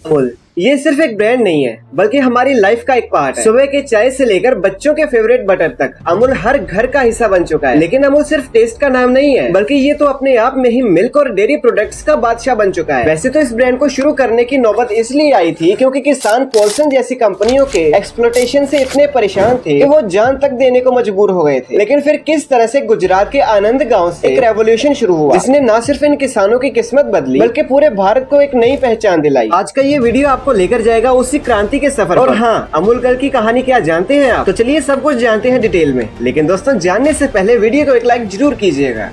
अमूल ये सिर्फ एक ब्रांड नहीं है बल्कि हमारी लाइफ का एक पार्ट है। सुबह के चाय से लेकर बच्चों के फेवरेट बटर तक अमूल हर घर का हिस्सा बन चुका है। लेकिन अमूल सिर्फ टेस्ट का नाम नहीं है बल्कि ये तो अपने आप में ही मिल्क और डेयरी प्रोडक्ट्स का बादशाह बन चुका है। वैसे तो इस ब्रांड को शुरू करने की नौबत इसलिए आई थी क्योंकि किसान पॉल्सन जैसी कंपनियों के एक्सप्लोटेशन से इतने परेशान थे कि वो जान तक देने को मजबूर हो गए थे। लेकिन फिर किस तरह से गुजरात के आनंद गाँव से एक रेवोल्यूशन शुरू हुआ जिसने न सिर्फ इन किसानों की किस्मत बदली बल्कि पूरे भारत को एक नई पहचान दिलाई। आज का ये वीडियो आपको लेकर जाएगा उसी क्रांति के सफर और हाँ, अमूल गर्ल की कहानी क्या जानते हैं आप? तो चलिए सब कुछ जानते हैं डिटेल में। लेकिन दोस्तों जानने से पहले वीडियो को एक लाइक जरूर कीजिएगा।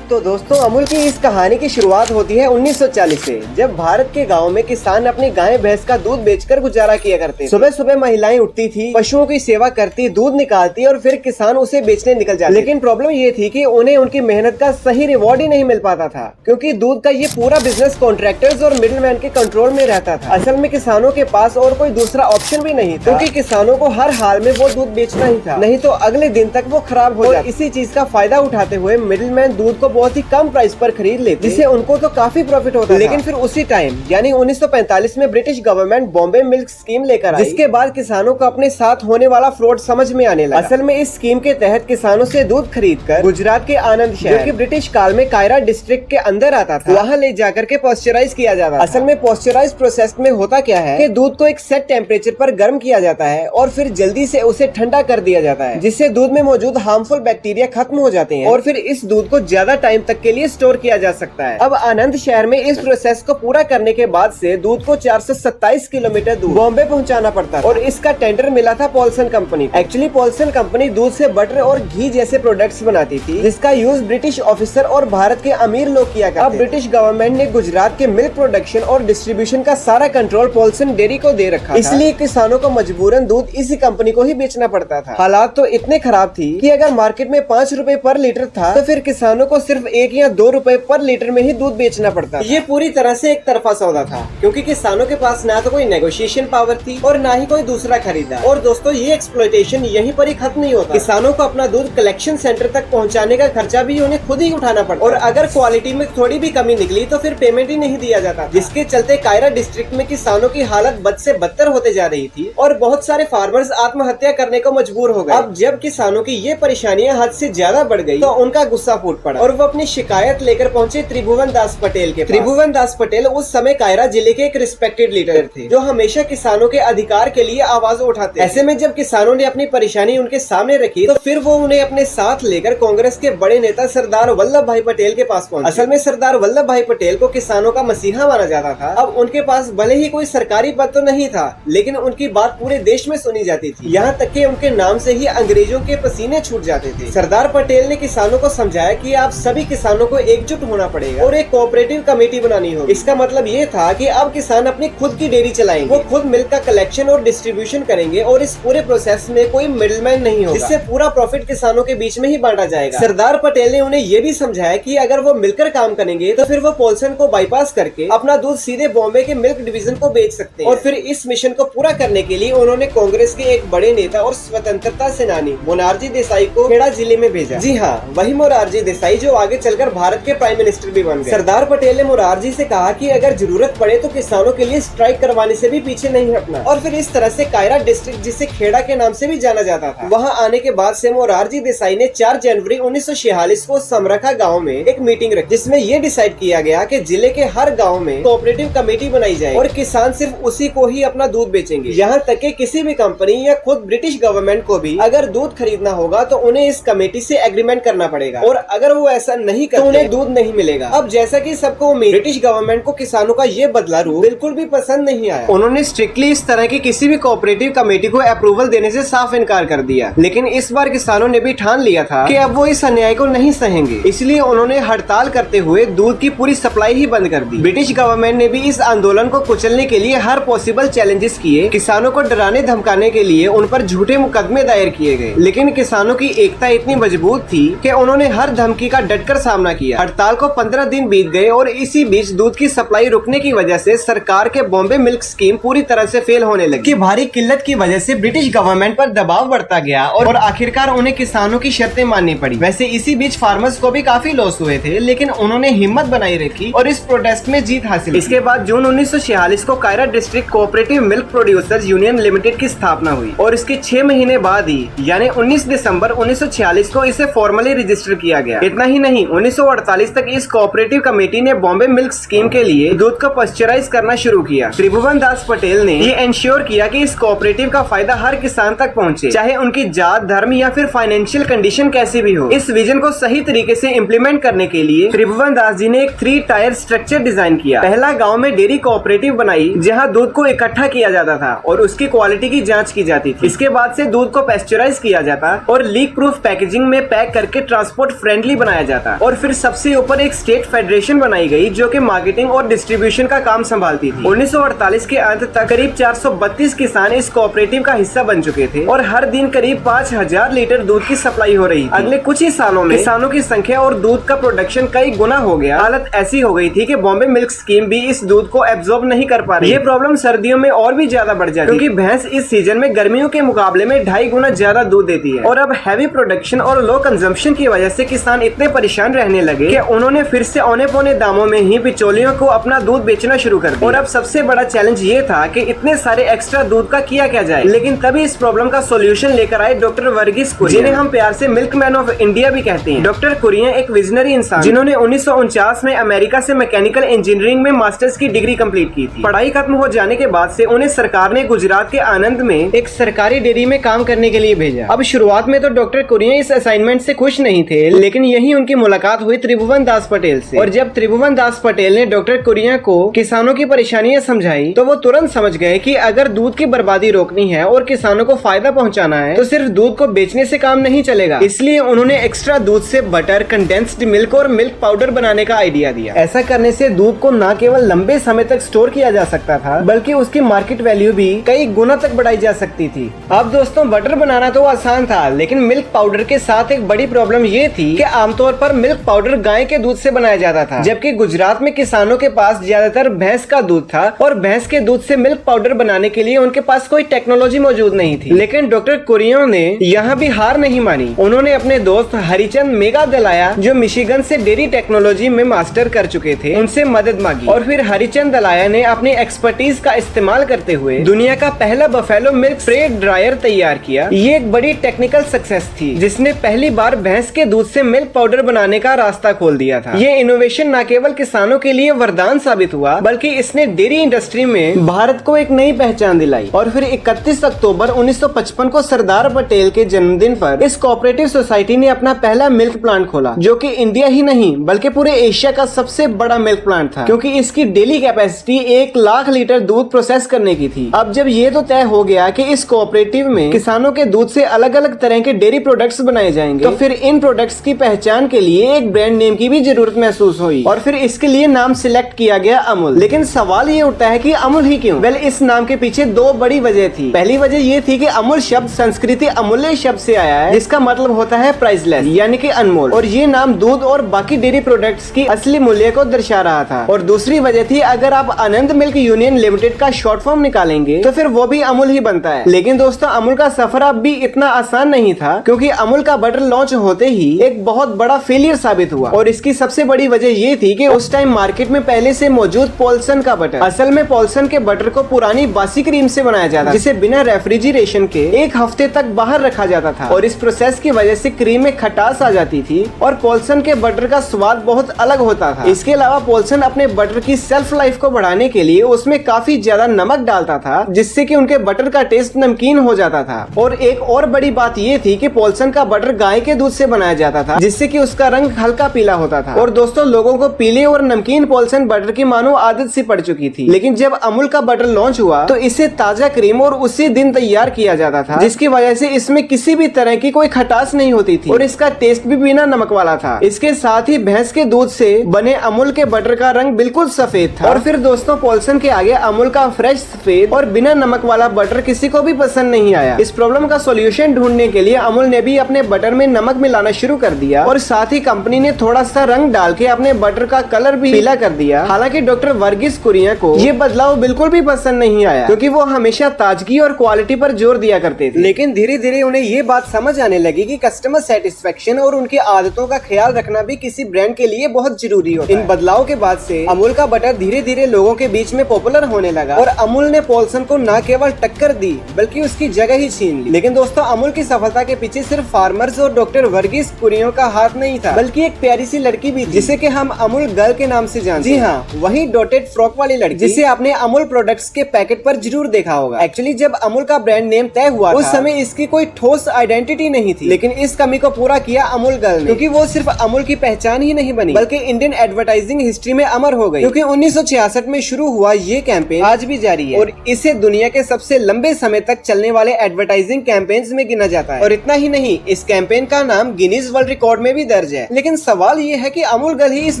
तो दोस्तों अमूल की इस कहानी की शुरुआत होती है 1940 से, जब भारत के गांव में किसान अपनी गाय भैंस का दूध बेचकर गुजारा किया करते थे। सुबह सुबह महिलाएं उठती थी, पशुओं की सेवा करती, दूध निकालती और फिर किसान उसे बेचने निकल जाते। लेकिन प्रॉब्लम ये थी कि उन्हें उनकी मेहनत का सही रिवॉर्ड ही नहीं मिल पाता था क्योंकि दूध का ये पूरा बिजनेस कॉन्ट्रैक्टर्स और मिडिलमैन के कंट्रोल में रहता था। असल में किसानों के पास और कोई दूसरा ऑप्शन भी नहीं था क्योंकि किसानों को हर हाल में वो दूध बेचना ही था, नहीं तो अगले दिन तक वो खराब हो जाता। इसी चीज का फायदा उठाते हुए मिडिलमैन दूध को बहुत ही कम प्राइस पर खरीद लेते जिससे उनको तो काफी प्रॉफिट होता था। लेकिन फिर उसी टाइम यानी 1945 में British government Bombay milk scheme लेकर आई, जिसके बाद किसानों को अपने साथ होने वाला फ्रॉड समझ में आने लगा। असल में इस स्कीम के तहत किसानों से दूध खरीदकर गुजरात के आनंद शहर, जो कि ब्रिटिश काल में कायरा डिस्ट्रिक्ट के अंदर आता था, वहाँ ले जाकर के पॉस्चराइज किया जाता था। असल में पॉस्चराइज प्रोसेस में होता क्या है कि दूध को एक सेट टेम्परेचर पर गर्म किया जाता है और फिर जल्दी से उसे ठंडा कर दिया जाता है जिससे दूध में मौजूद हार्मफुल बैक्टीरिया खत्म हो जाते हैं और फिर इस दूध को ज्यादा टाइम तक के लिए स्टोर किया जा सकता है। अब आनंद शहर में इस प्रोसेस को पूरा करने के बाद से दूध को 427 किलोमीटर दूर बॉम्बे पहुंचाना पड़ता था और इसका टेंडर मिला था पॉल्सन कंपनी को। एक्चुअली पॉल्सन कंपनी दूध से बटर और घी जैसे प्रोडक्ट्स बनाती थी जिसका यूज ब्रिटिश ऑफिसर और भारत के अमीर लोग किया करते। अब ब्रिटिश गवर्नमेंट ने गुजरात के मिल्क प्रोडक्शन और डिस्ट्रीब्यूशन का सारा कंट्रोल पॉल्सन डेयरी को दे रखा, इसलिए किसानों को मजबूरन दूध इसी कंपनी को ही बेचना पड़ता था। हालात तो इतने खराब थी कि अगर मार्केट में 5 रुपए पर लीटर था तो फिर किसानों को सिर्फ 1 या 2 रुपए पर लीटर में ही दूध बेचना पड़ता। ये पूरी तरह से एक तरफा सौदा था क्योंकि किसानों के पास ना तो कोई नेगोशिएशन पावर थी और ना ही कोई दूसरा खरीदार। और दोस्तों ये एक्सप्लॉयटेशन यहीं पर ही खत्म नहीं होता। किसानों को अपना दूध कलेक्शन सेंटर तक पहुंचाने का खर्चा भी उन्हें खुद ही उठाना पड़ता और अगर क्वालिटी में थोड़ी भी कमी निकली तो फिर पेमेंट ही नहीं दिया जाता, जिसके चलते कायरा डिस्ट्रिक्ट में किसानों की हालत बद से बदतर होते जा रही थी और बहुत सारे फार्मर्स आत्महत्या करने को मजबूर हो गए। अब जब किसानों की ये परेशानियां हद से ज्यादा बढ़ गई तो उनका गुस्सा फूट पड़ा और वो अपनी शिकायत लेकर पहुंचे त्रिभुवन दास पटेल के पास। त्रिभुवन दास पटेल उस समय कायरा जिले के एक रिस्पेक्टेड लीडर थे जो हमेशा किसानों के अधिकार के लिए आवाज उठाते। ऐसे में जब किसानों ने अपनी परेशानी उनके सामने रखी तो फिर वो उन्हें अपने साथ लेकर कांग्रेस के बड़े नेता सरदार वल्लभ भाई पटेल के पास पहुंचे। असल में सरदार वल्लभ भाई पटेल को किसानों का मसीहा माना जाता था। अब उनके पास भले ही कोई सरकारी पद तो नहीं था लेकिन उनकी बात पूरे देश में सुनी जाती थी, यहाँ तक कि उनके नाम से ही अंग्रेजों के पसीने छूट जाते थे। सरदार पटेल ने किसानों को समझाया कि आप सभी किसानों को एकजुट होना पड़ेगा और एक कोऑपरेटिव कमेटी बनानी होगी। इसका मतलब ये था कि अब किसान अपनी खुद की डेयरी चलाएंगे, वो खुद मिल्क का कलेक्शन और डिस्ट्रीब्यूशन करेंगे और इस पूरे प्रोसेस में कोई मिडिलमैन नहीं होगा, जिससे पूरा प्रॉफिट किसानों के बीच में ही बांटा जाएगा। सरदार पटेल ने उन्हें ये भी समझाया कि अगर वो मिलकर काम करेंगे तो फिर वो पॉल्सन को बाईपास करके अपना दूध सीधे बॉम्बे के मिल्क डिवीजन को बेच सकते हैं। और फिर इस मिशन को पूरा करने के लिए उन्होंने कांग्रेस के एक बड़े नेता और स्वतंत्रता सेनानी मोरारजी देसाई को खेड़ा जिले में भेजा। जी हाँ, वही मोरारजी देसाई जो आगे चलकर भारत के प्राइम मिनिस्टर भी बन गए। सरदार पटेल ने मोरारजी से कहा कि अगर जरूरत पड़े तो किसानों के लिए स्ट्राइक करवाने से भी पीछे नहीं हटना। और फिर इस तरह से कायरा डिस्ट्रिक्ट, जिसे खेड़ा के नाम से भी जाना जाता था, वहां आने के बाद से मोरारजी देसाई ने 4 जनवरी 1946 को समरखा गांव में एक मीटिंग रखी जिसमें यह डिसाइड किया गया कि जिले के हर गांव में कोऑपरेटिव कमेटी बनाई जाए और किसान सिर्फ उसी को ही अपना दूध बेचेंगे। यहाँ तक कि किसी भी कंपनी या खुद ब्रिटिश गवर्नमेंट को भी अगर दूध खरीदना होगा तो उन्हें इस कमेटी से एग्रीमेंट करना पड़ेगा और अगर वो ऐसा नहीं करते तो उन्हें दूध नहीं मिलेगा। अब जैसा कि सबको उम्मीद, ब्रिटिश गवर्नमेंट को किसानों का ये बदला रूप बिल्कुल भी पसंद नहीं आया। उन्होंने स्ट्रिक्टली इस तरह की किसी भी कोऑपरेटिव कमेटी को अप्रूवल देने से साफ इनकार कर दिया। लेकिन इस बार किसानों ने भी ठान लिया था कि अब वो इस अन्याय को नहीं सहेंगे, इसलिए उन्होंने हड़ताल करते हुए दूध की पूरी सप्लाई ही बंद कर दी। ब्रिटिश गवर्नमेंट ने भी इस आंदोलन को कुचलने के लिए हर पॉसिबल चैलेंजेस किए। किसानों को डराने धमकाने के लिए उन पर झूठे मुकदमे दायर किए गए, लेकिन किसानों की एकता इतनी मजबूत थी कि उन्होंने हर धमकी का डटकर सामना किया। हड़ताल को 15 दिन बीत गए और इसी बीच दूध की सप्लाई रुकने की वजह से सरकार के बॉम्बे मिल्क स्कीम पूरी तरह से फेल होने लगी। कि भारी किल्लत की वजह से ब्रिटिश गवर्नमेंट पर दबाव बढ़ता गया और आखिरकार उन्हें किसानों की शर्तें माननी पड़ी। वैसे इसी बीच फार्मर्स को भी काफी लॉस हुए थे, लेकिन उन्होंने हिम्मत बनाई रखी और इस प्रोटेस्ट में जीत हासिल की। इसके बाद जून 1946 को Kaira district cooperative milk producers union limited की स्थापना हुई और इसके 6 महीने बाद ही यानी 19 दिसंबर 1946 को इसे फॉर्मली रजिस्टर किया गया। इतना ही नहीं, 1948 तक इस कोऑपरेटिव कमेटी ने बॉम्बे मिल्क स्कीम के लिए दूध को पस्चराइज करना शुरू किया। त्रिभुवन दास पटेल ने ये इंश्योर किया कि इस कोऑपरेटिव का फायदा हर किसान तक पहुंचे, चाहे उनकी जात, धर्म या फिर फाइनेंशियल कंडीशन कैसी भी हो। इस विजन को सही तरीके से इम्प्लीमेंट करने के लिए त्रिभुवन दास जी ने एक 3 टायर स्ट्रक्चर डिजाइन किया। पहला गांव में डेयरी कोऑपरेटिव बनाई जहां दूध को इकट्ठा किया जाता था और उसकी क्वालिटी की जांच की जाती थी। इसके बाद से दूध को पेस्चराइज किया जाता और लीक प्रूफ पैकेजिंग में पैक करके ट्रांसपोर्ट फ्रेंडली बनाया जाता। और फिर सबसे ऊपर एक स्टेट फेडरेशन बनाई गई जो कि मार्केटिंग और डिस्ट्रीब्यूशन का काम संभालती थी। 1948 के अंत तक करीब 432 किसान इस कोऑपरेटिव का हिस्सा बन चुके थे और हर दिन करीब 5000 लीटर दूध की सप्लाई हो रही थी। अगले कुछ ही सालों में किसानों की संख्या और दूध का प्रोडक्शन कई गुना हो गया। हालत ऐसी हो गई थी कि बॉम्बे मिल्क स्कीम भी इस दूध को एब्जॉर्ब नहीं कर पा रही। ये प्रॉब्लम सर्दियों में और भी ज्यादा बढ़ जाती है, क्योंकि भैंस इस सीजन में गर्मियों के मुकाबले में 2.5 गुना ज्यादा दूध देती है। और अब हैवी प्रोडक्शन और लो कंजम्पशन की वजह से किसान इतने परेशान रहने लगे कि उन्होंने फिर से औने पौने दामों में ही बिचौलियों को अपना दूध बेचना शुरू कर दिया। और अब सबसे बड़ा चैलेंज ये था कि इतने सारे एक्स्ट्रा दूध का किया क्या जाए। लेकिन तभी इस प्रॉब्लम का सॉल्यूशन लेकर आए डॉक्टर वर्गीस कुरियन, जिन्हें हम प्यार से मिल्क मैन ऑफ इंडिया भी कहते हैं। डॉक्टर कुरियन एक विजनरी इंसान जिन्होंने 1949 में अमेरिका से मैकेनिकल इंजीनियरिंग में मास्टर्स की डिग्री कंप्लीट की थी। पढ़ाई खत्म हो जाने के बाद से उन्हें सरकार ने गुजरात के आनंद में एक सरकारी डेयरी में काम करने के लिए भेजा। अब शुरुआत में तो डॉक्टर कुरियन इस असाइनमेंट से खुश नहीं थे, लेकिन यही उनकी मुलाकात हुई त्रिभुवन दास पटेल से। और जब त्रिभुवन दास पटेल ने डॉक्टर कुरियन को किसानों की परेशानियां समझाई तो वो तुरंत समझ गए कि अगर दूध की बर्बादी रोकनी है और किसानों को फायदा पहुंचाना है तो सिर्फ दूध को बेचने से काम नहीं चलेगा। इसलिए उन्होंने एक्स्ट्रा दूध से बटर, कंडेंस्ड मिल्क और मिल्क पाउडर बनाने का आइडिया दिया। ऐसा करने से दूध को न केवल लंबे समय तक स्टोर किया जा सकता था, बल्कि उसकी मार्केट वैल्यू भी कई गुना तक बढ़ाई जा सकती थी। अब दोस्तों, बटर बनाना तो आसान था, लेकिन मिल्क पाउडर के साथ एक बड़ी प्रॉब्लम ये थी कि आमतौर पर मिल्क पाउडर गाय के दूध से बनाया जाता था, जबकि गुजरात में किसानों के पास ज्यादातर भैंस का दूध था और भैंस के दूध से मिल्क पाउडर बनाने के लिए उनके पास कोई टेक्नोलॉजी मौजूद नहीं थी। लेकिन डॉक्टर कुरियन ने यहाँ भी हार नहीं मानी। उन्होंने अपने दोस्त हरिचंद मेगा दलाया, जो मिशिगन से डेयरी टेक्नोलॉजी में मास्टर कर चुके थे, उनसे मदद मांगी। और फिर हरिचंद दलाया ने अपनी एक्सपर्टीज का इस्तेमाल करते हुए दुनिया का पहला बफेलो मिल्क स्प्रे ड्रायर तैयार किया। ये एक बड़ी टेक्निकल सक्सेस थी, जिसने पहली बार भैंस के दूध से मिल्क पाउडर बनाने का रास्ता खोल दिया था। ये इनोवेशन न केवल किसानों के लिए वरदान साबित हुआ, बल्कि इसने डेयरी इंडस्ट्री में भारत को एक नई पहचान दिलाई। और फिर 31 अक्टूबर 1955 को सरदार पटेल के जन्मदिन पर इस कोऑपरेटिव सोसाइटी ने अपना पहला मिल्क प्लांट खोला, जो कि इंडिया ही नहीं बल्कि पूरे एशिया का सबसे बड़ा मिल्क प्लांट था, क्योंकि इसकी डेली कैपेसिटी 1 लाख लीटर दूध प्रोसेस करने की थी। अब जब ये तो तय हो गया कि इस कोऑपरेटिव में किसानों के दूध से अलग अलग तरह के डेयरी प्रोडक्ट्स बनाए जाएंगे, तो फिर इन प्रोडक्ट्स की पहचान के लिए एक ब्रांड नेम की भी जरूरत महसूस हुई। और फिर इसके लिए नाम सिलेक्ट किया गया अमूल। लेकिन सवाल ये उठता है कि अमूल ही क्यों? वेल, इस नाम के पीछे 2 बड़ी वजह थी। पहली वजह ये थी कि अमूल शब्द संस्कृति अमूल्य शब्द से आया है, जिसका मतलब होता है प्राइसलेस, यानी कि अनमोल। और ये नाम दूध और बाकी डेयरी प्रोडक्ट्स की असली मूल्य को दर्शा रहा था। और दूसरी वजह थी, अगर आप आनंद मिल्क यूनियन लिमिटेड का शॉर्ट फॉर्म निकालेंगे तो फिर वो भी अमूल ही बनता है। लेकिन दोस्तों, अमूल का सफर अब भी इतना आसान नहीं था, क्योंकि अमूल का बटर लॉन्च होते ही एक बहुत बड़ा फेलियर साबित हुआ। और इसकी सबसे बड़ी वजह ये थी कि उस टाइम मार्केट में पहले से मौजूद पॉल्सन का बटर, असल में पॉल्सन के बटर को पुरानी बासी क्रीम से बनाया जाता, जिसे बिना रेफ्रिजरेशन के 1 हफ्ते तक बाहर रखा जाता था। और इस प्रोसेस की वजह से क्रीम में खटास आ जाती थी और पॉल्सन के बटर का स्वाद बहुत अलग होता था। इसके अलावा पॉल्सन अपने बटर की सेल्फ लाइफ को बढ़ाने के लिए उसमें काफी ज्यादा नमक डालता था, जिससे कि उनके बटर का टेस्ट नमकीन हो जाता था। और एक और बड़ी बात ये थी कि पॉल्सन का बटर गाय के दूध से बनाया जाता था, जिससे कि उसका रंग हल्का पीला होता था। और दोस्तों, लोगों को पीले और नमकीन पॉल्सन बटर की मानो आदत सी पड़ चुकी थी। लेकिन जब अमूल का बटर लॉन्च हुआ तो इसे ताजा क्रीम और उसी दिन तैयार किया जाता था, जिसकी वजह से इसमें किसी भी तरह की कोई खटास नहीं होती थी और इसका टेस्ट भी बिना नमक वाला था। इसके साथ ही भैंस के दूध से बने अमूल के बटर का रंग बिल्कुल सफेद था। और फिर दोस्तों, पॉल्सन के आगे अमूल का फ्रेश सफेद और बिना नमक वाला बटर किसी को भी पसंद नहीं आया। इस प्रॉब्लम का सॉल्यूशन ढूंढने के लिए अमूल ने भी अपने बटर में नमक मिलाना शुरू कर दिया और साथ साथ ही कंपनी ने थोड़ा सा रंग डाल के अपने बटर का कलर भी पीला कर दिया। हालांकि डॉक्टर वर्गीस कुरियन को ये बदलाव बिल्कुल भी पसंद नहीं आया, क्योंकि वो हमेशा ताजगी और क्वालिटी पर जोर दिया करते थे। लेकिन धीरे धीरे उन्हें ये बात समझ आने लगी कि कस्टमर सेटिस्फेक्शन और उनकी आदतों का ख्याल रखना भी किसी ब्रांड के लिए बहुत जरूरी होता है। इन बदलाव के बाद से अमूल का बटर धीरे धीरे लोगों के बीच में पॉपुलर होने लगा और अमूल ने पॉल्सन को न केवल टक्कर दी बल्कि उसकी जगह ही छीन ली। लेकिन दोस्तों, अमूल की सफलता के पीछे सिर्फ फार्मर्स और डॉक्टर वर्गीस कुरियन का हाथ नहीं था, बल्कि एक प्यारी सी लड़की भी थी, जिसे कि हम अमूल गर्ल के नाम से जानते हैं। जी हाँ, वही डॉटेड फ्रॉक वाली लड़की जिसे आपने अमूल प्रोडक्ट्स के पैकेट पर जरूर देखा होगा। एक्चुअली जब अमूल का ब्रांड नेम तय हुआ उस समय इसकी कोई ठोस आइडेंटिटी नहीं थी, लेकिन इस कमी को पूरा किया अमूल गर्ल ने, क्योंकि वो सिर्फ अमूल की पहचान ही नहीं बनी बल्कि इंडियन एडवर्टाइजिंग हिस्ट्री में अमर हो गई। क्योंकि 1966 में शुरू हुआ ये कैंपेन आज भी जारी है और इसे दुनिया के सबसे लंबे समय तक चलने वाले एडवर्टाइजिंग कैंपेन्स में गिना जाता है। और इतना ही नहीं, इस कैंपेन का नाम गिनीज वर्ल्ड रिकॉर्ड में भी दर्ज है। लेकिन सवाल ये है कि अमूल गर्ल ही इस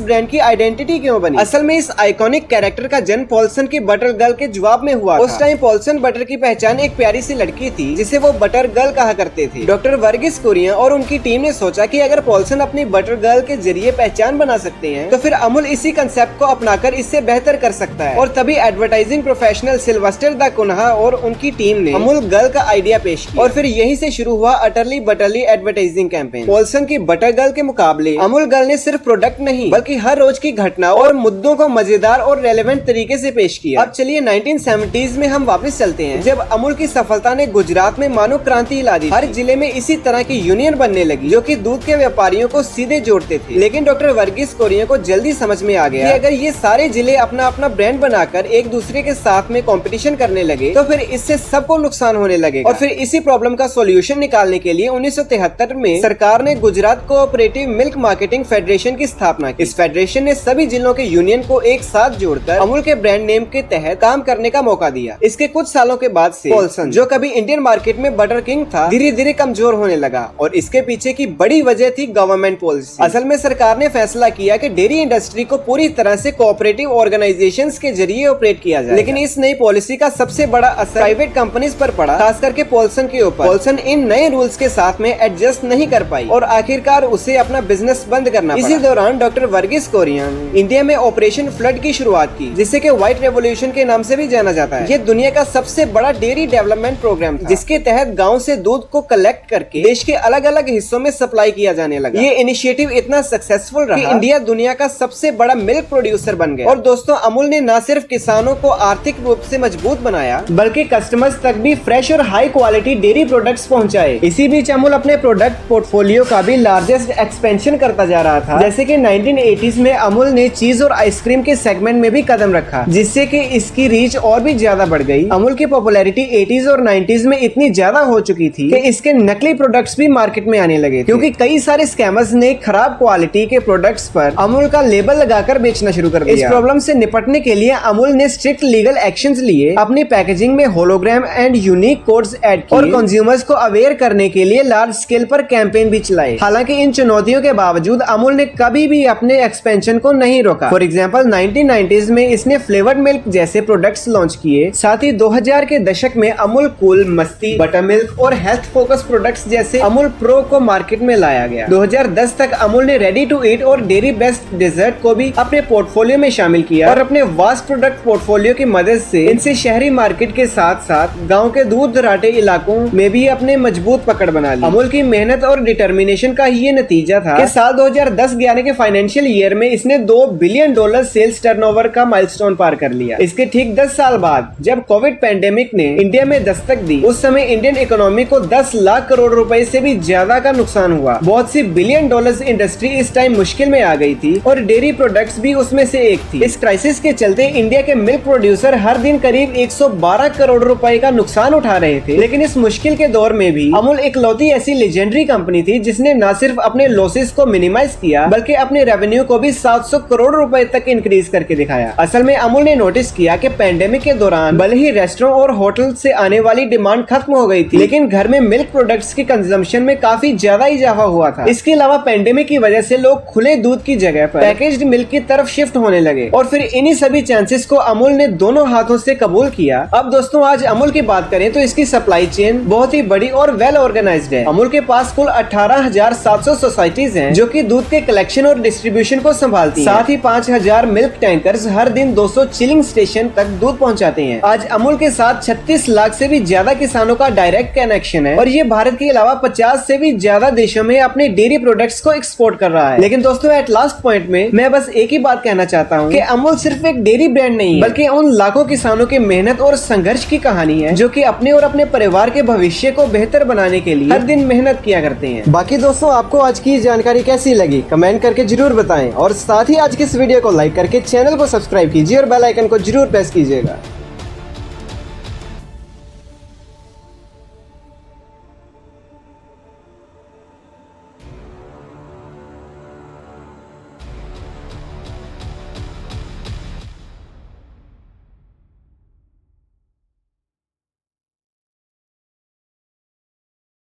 ब्रांड की आइडेंटिटी क्यों बनी? असल में इस आइकॉनिक कैरेक्टर का जन्म पॉल्सन की बटर गर्ल के जवाब में हुआ। उस टाइम पॉल्सन बटर की पहचान एक प्यारी सी लड़की थी जिसे वो बटर गर्ल कहा करते थे। डॉक्टर वर्गीस कुरियन और उनकी टीम ने सोचा कि अगर पॉल्सन अपनी बटर गर्ल के जरिए पहचान बना सकते हैं तो फिर अमूल इसी कंसेप्ट को अपनाकर इससे बेहतर कर सकता है। और तभी एडवर्टाइजिंग प्रोफेशनल सिल्वेस्टर द कुन्हा और उनकी टीम ने अमूल गर्ल का आइडिया पेश किया और फिर यहीं से शुरू हुआ अटरली बटरली एडवर्टाइजिंग कैंपेन। पॉल्सन की बटर गर्ल के मुकाबले अमूल गर्ल ने सिर्फ प्रोडक्ट नहीं बल्कि हर रोज की घटनाओं और मुद्दों को मजेदार और रेलेवेंट तरीके से पेश किया। अब चलिए 1970s में हम वापस चलते हैं, जब अमूल की सफलता ने गुजरात में मानो क्रांति ला दी। हर जिले में इसी तरह की यूनियन बनने लगी जो कि दूध के व्यापारियों को सीधे जोड़ते थे। लेकिन डॉक्टर वर्गीस कुरियन को जल्दी समझ में आ गया कि अगर ये सारे जिले अपना अपना ब्रांड बनाकर एक दूसरे के साथ में कंपटीशन करने लगे तो फिर इससे सबको नुकसान होने लगेगा। और फिर इसी प्रॉब्लम का सॉल्यूशन निकालने के लिए 1973 में सरकार ने Gujarat cooperative milk marketing federation की स्थापना की। इस फेडरेशन ने सभी जिलों के यूनियन को एक साथ जोड़कर अमूल के ब्रांड नेम के तहत काम करने का मौका दिया। इसके कुछ सालों के बाद से पॉल्सन, जो कभी इंडियन मार्केट में बटर किंग था, धीरे धीरे कमजोर होने लगा और इसके पीछे की बड़ी वजह थी गवर्नमेंट पॉलिसी। असल में सरकार ने फैसला किया कि डेयरी इंडस्ट्री को पूरी तरह से कोऑपरेटिव ऑर्गेनाइजेशंस के जरिए ऑपरेट किया जाए। लेकिन इस नई पॉलिसी का सबसे बड़ा असर प्राइवेट कंपनीज पर पड़ा, खास करके पॉल्सन के ऊपर। पॉल्सन इन नए रूल्स के साथ में एडजस्ट नहीं कर पाई और आखिरकार उसे अपना बिजनेस बंद करना पड़ा। इसी दौरान डॉक्टर वर्गीस कुरियन इंडिया में ऑपरेशन फ्लड की शुरुआत की, जिसे कि व्हाइट रेवोल्यूशन के नाम से भी जाना जाता है। ये दुनिया का सबसे बड़ा डेयरी डेवलपमेंट प्रोग्राम था, जिसके तहत गाँव से दूध को कलेक्ट करके देश के अलग अलग हिस्सों में सप्लाई किया जाने लगा। ये इनिशिएटिव इतना सक्सेसफुल रहा कि इंडिया दुनिया का सबसे बड़ा मिल्क प्रोड्यूसर बन गया। और दोस्तों, अमूल ने न सिर्फ किसानों को आर्थिक रूप से मजबूत बनाया बल्कि कस्टमर्स तक भी फ्रेश और हाई क्वालिटी डेयरी प्रोडक्ट्स पहुंचाए। इसी बीच अमूल अपने प्रोडक्ट पोर्टफोलियो का भी लार्जेस्ट एक्सपेंशन करता जा रहा था। जैसे कि 1980s में अमूल ने चीज और आइसक्रीम के सेगमेंट में भी कदम रखा, जिससे कि इसकी रीच और भी ज्यादा बढ़ गई। अमूल की पॉपुलैरिटी 80s और 90s में इतनी ज्यादा हो चुकी थी कि इसके नकली प्रोडक्ट्स भी मार्केट में आने लगे, क्योंकि कई सारे स्कैमर्स ने खराब क्वालिटी के प्रोडक्ट्स पर अमूल का लेबल लगाकर बेचना शुरू कर दिया। इस प्रॉब्लम से निपटने के लिए अमूल ने स्ट्रिक्ट लीगल एक्शंस लिए, अपनी पैकेजिंग में hologram and unique codes add किए और कंज्यूमर्स को अवेयर करने के लिए लार्ज स्केल पर कैंपेन भी चलाए। हालांकि इन चुनौतियों के बावजूद अमूल ने कभी भी अपने एक्सपेंशन को नहीं रोका। फॉर एग्जांपल 1990s में इसने फ्लेवर्ड मिल्क जैसे प्रोडक्ट्स लॉन्च किए। साथ ही 2000 के दशक में अमूल कूल, मस्ती, बटर मिल्क और हेल्थ फोकस प्रोडक्ट्स जैसे अमूल प्रो को मार्केट में लाया गया। 2010 तक अमूल ने रेडी टू ईट और डेयरी बेस्ड डेजर्ट को भी अपने पोर्टफोलियो में शामिल किया और अपने वास्ट प्रोडक्ट पोर्टफोलियो की मदद से इनसे शहरी मार्केट के साथ साथ गाँव के दूर दराटे इलाकों में भी अपने मजबूत पकड़ बना ली। अमूल की मेहनत और डिटर्मिनेशन का ये नतीजा था कि साल 2010-11 के फाइनेंशियल ईयर में इसने $2 बिलियन सेल्स टर्नओवर का माइलस्टोन पार कर लिया। इसके ठीक 10 साल बाद जब कोविड पैंडेमिक ने इंडिया में दस्तक दी, उस समय इंडियन इकोनॉमी को 10 लाख करोड़ रुपए से भी ज्यादा का नुकसान हुआ। बहुत सी $बिलियन इंडस्ट्री इस टाइम मुश्किल में आ गई थी और डेयरी प्रोडक्ट्स भी उसमें से एक थी। इस क्राइसिस के चलते इंडिया के मिल्क प्रोड्यूसर हर दिन करीब 112 करोड़ रुपए का नुकसान उठा रहे थे। लेकिन इस मुश्किल के दौर में भी अमूल इकलौती ऐसी लेजेंडरी कंपनी थी जिसने न सिर्फ अपने लॉसेस को मिनिमाइज किया बल्कि अपने रेवेन्यू को भी 700 करोड़ रुपए तक इंक्रीज करके दिखाया। असल में अमूल ने नोटिस किया कि पैंडेमिक के दौरान भले ही रेस्टोरेंट और होटल से आने वाली डिमांड खत्म हो गई थी, लेकिन घर में मिल्क प्रोडक्ट्स की कंजम्पशन में काफी ज्यादा इजाफा हुआ था। इसके अलावा पैंडेमिक की वजह से लोग खुले दूध की जगह पर पैकेज्ड मिल्क की तरफ शिफ्ट होने लगे और फिर इन्हीं सभी चांसेस को अमूल ने दोनों हाथों से कबूल किया। अब दोस्तों, आज अमूल की बात करें तो इसकी सप्लाई चेन बहुत ही बड़ी और वेल ऑर्गेनाइज्ड है। अमूल के पास कुल 18,700 सोसाइटी फैसिलिटीज हैं जो कि दूध के कलेक्शन और डिस्ट्रीब्यूशन को संभालती हैं। साथ ही 5000 मिल्क टैंकर्स हर दिन 200 चिलिंग स्टेशन तक दूध पहुंचाते हैं। आज अमूल के साथ 36 लाख से भी ज्यादा किसानों का डायरेक्ट कनेक्शन है और ये भारत के अलावा 50 से भी ज्यादा देशों में अपने डेयरी प्रोडक्ट्स को एक्सपोर्ट कर रहा है। लेकिन दोस्तों एट लास्ट पॉइंट में मैं बस एक ही बात कहना चाहता हूँ कि अमूल सिर्फ एक डेयरी ब्रांड नहीं है, बल्कि उन लाखों किसानों की मेहनत और संघर्ष की कहानी है जो कि अपने और अपने परिवार के भविष्य को बेहतर बनाने के लिए हर दिन मेहनत किया करते हैं। बाकी दोस्तों आपको आज की जानकारी कैसी लगी कमेंट करके जरूर बताएं और साथ ही आज की इस वीडियो को लाइक करके चैनल को सब्सक्राइब कीजिए और बेल आइकन को जरूर प्रेस कीजिएगा।